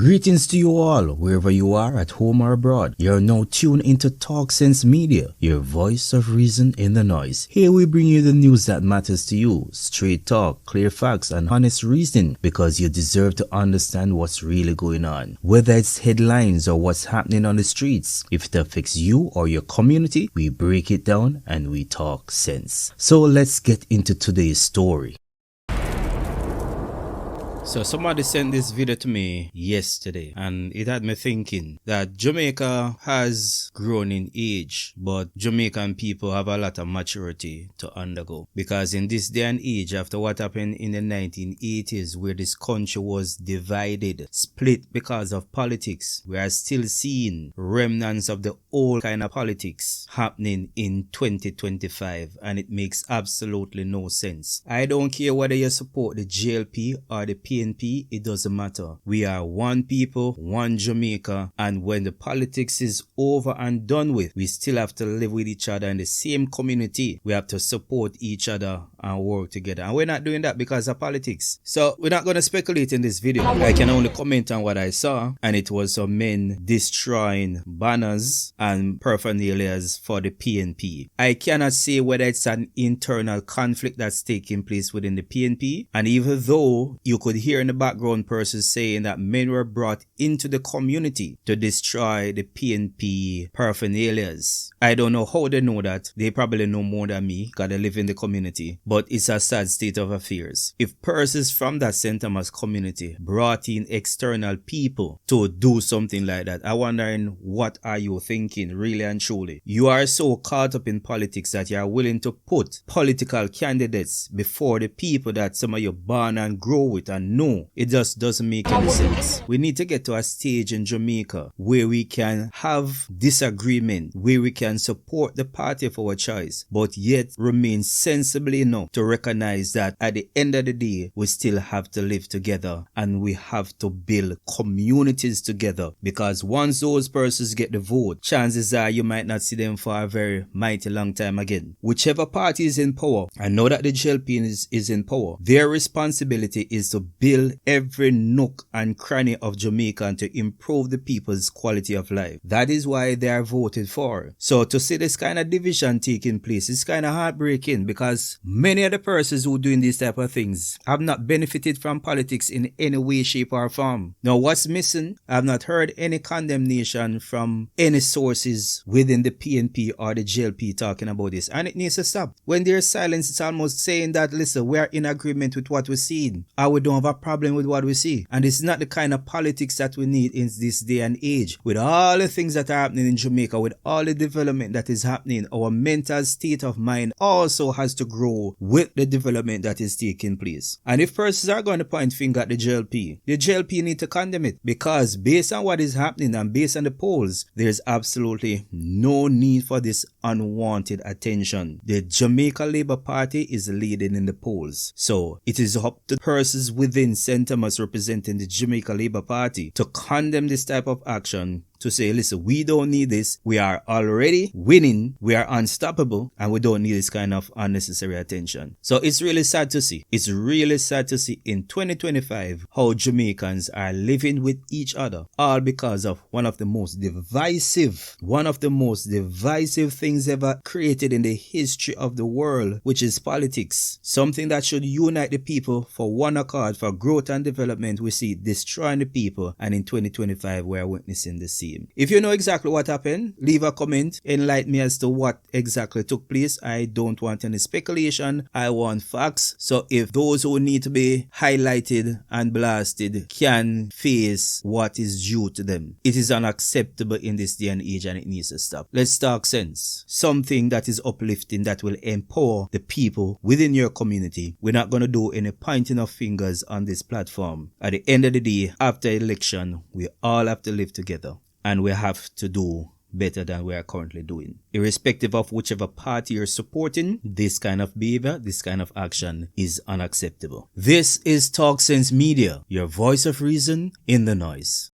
Greetings to you all, wherever you are, at home or abroad. You're now tuned into TalkSense Media, your voice of reason in the noise. Here we bring you the news that matters to you. Straight talk, clear facts, and honest reasoning, because you deserve to understand what's really going on. Whether it's headlines or what's happening on the streets, if it affects you or your community, we break it down and we talk sense. So let's get into today's story. So somebody sent this video to me yesterday, and it had me thinking that Jamaica has grown in age, but Jamaican people have a lot of maturity to undergo. Because in this day and age, after what happened in the 1980s, where this country was divided, split because of politics, we are still seeing remnants of the old kind of politics happening in 2025, and it makes absolutely no sense. I don't care whether you support the JLP or the PNP, it doesn't matter. We are one people, one Jamaica, and when the politics is over and done with, we still have to live with each other in the same community. We have to support each other and work together, and we're not doing that because of politics. So we're not going to speculate in this video. I can only comment on what I saw, and it was some men destroying banners and paraphernalia for the PNP. I cannot say whether it's an internal conflict that's taking place within the PNP, and even though you could hear in the background persons saying that men were brought into the community to destroy the PNP paraphernalia, I don't know how they know that. They probably know more than me because they live in the community, but it's a sad state of affairs. If persons from that St. Thomas community brought in external people to do something like that, I'm wondering, what are you thinking, really and truly? You are so caught up in politics that you are willing to put political candidates before the people that some of you born and grow with, and no, it just doesn't make any sense. We need to get to a stage in Jamaica where we can have disagreement, where we can support the party of our choice, but yet remain sensible enough to recognize that at the end of the day, we still have to live together and we have to build communities together, because once those persons get the vote, chances are you might not see them for a very mighty long time again. Whichever party is in power, I know that the JLP is in power, their responsibility is to build every nook and cranny of Jamaica and to improve the people's quality of life. That is why they are voted for. So to see this kind of division taking place is kind of heartbreaking, because many of the persons who are doing these type of things have not benefited from politics in any way, shape or form. Now what's missing? I have not heard any condemnation from any sources within the PNP or the JLP talking about this, and it needs to stop. When there's silence, it's almost saying that, listen, we are in agreement with what we're seeing, or we don't have a problem with what we see. And it's not the kind of politics that we need in this day and age. With all the things that are happening in Jamaica, with all the development that is happening, our mental state of mind also has to grow with the development that is taking place. And if persons are going to point finger at the JLP need to condemn it, because based on what is happening and based on the polls, there's absolutely no need for this unwanted attention. The Jamaica Labour Party is leading in the polls, so it is up to persons within St. Thomas representing the Jamaica Labour Party to condemn this type of action, to say, listen, we don't need this. We are already winning. We are unstoppable, and we don't need this kind of unnecessary attention. So it's really sad to see. It's really sad to see in 2025 how Jamaicans are living with each other, all because of one of the most divisive things ever created in the history of the world, which is politics. Something that should unite the people for one accord, for growth and development. We see it destroying the people, and in 2025 we are witnessing the same. If you know exactly what happened, leave a comment, enlighten me as to what exactly took place. I don't want any speculation, I want facts. So if those who need to be highlighted and blasted can face what is due to them, it is unacceptable in this day and age, and it needs to stop. Let's talk sense. Something that is uplifting, that will empower the people within your community. We're not going to do any pointing of fingers on this platform. At the end of the day, after election, we all have to live together, and we have to do better than we are currently doing. Irrespective of whichever party you're supporting, this kind of behavior, this kind of action is unacceptable. This is TalkSense Media, your voice of reason in the noise.